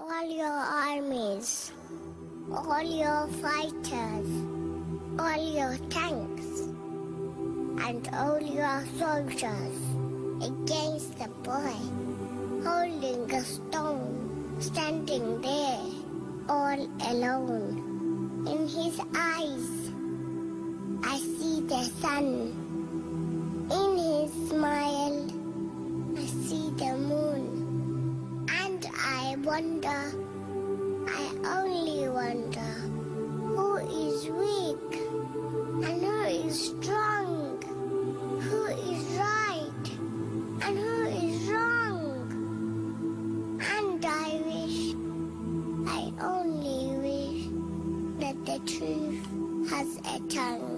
All your armies, all your fighters, all your tanks, and all your soldiers against the boy, holding a stone, standing there, all alone. In his eyes, I see the sun. In his smile, I see the moon. And I wonder, I only wonder, who is weak and who is strong, who is right and who is wrong. And I wish, I only wish that the truth has a tongue.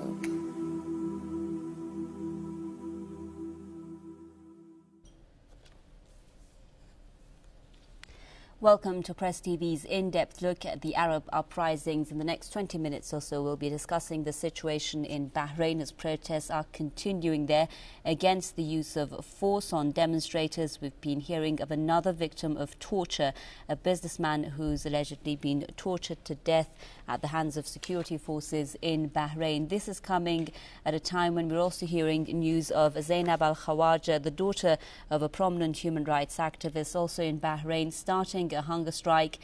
Welcome to Press TV's in-depth look at the Arab uprisings. In the next 20 minutes or so, we'll be discussing the situation in Bahrain as protests are continuing there against the use of force on demonstrators. We've been hearing of another victim of torture, a businessman who's allegedly been tortured to death at the hands of security forces in Bahrain. This is coming at a time when we're also hearing news of Zainab al-Khawaja, the daughter of a prominent human rights activist, also in Bahrain, starting a hunger strike.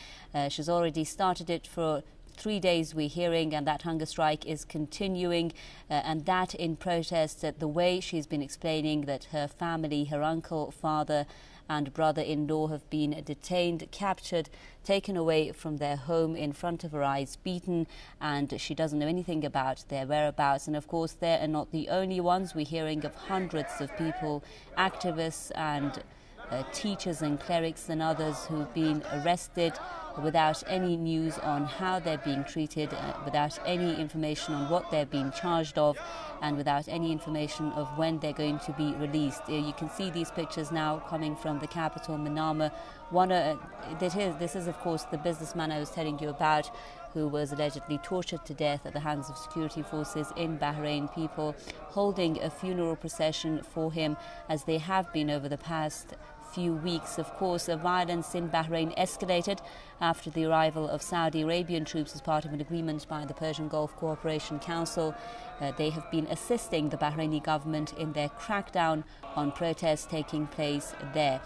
She's already started it for 3 days, we're hearing, and that hunger strike is continuing, and that in protest at the way she's been explaining that her family, her uncle, father and brother-in-law have been detained, captured, taken away from their home in front of her eyes, beaten, and she doesn't know anything about their whereabouts. And of course, they are not the only ones. We're hearing of hundreds of people, activists and teachers and clerics and others who've been arrested without any news on how they're being treated, without any information on what they're being charged of, and without any information of when they're going to be released. You can see these pictures now coming from the capital, Manama. This is, of course, the businessman I was telling you about, who was allegedly tortured to death at the hands of security forces in Bahrain. People holding a funeral procession for him, as they have been over the past few weeks. Of course, violence in Bahrain escalated after the arrival of Saudi Arabian troops as part of an agreement by the Persian Gulf Cooperation Council. They have been assisting the Bahraini government in their crackdown on protests taking place there.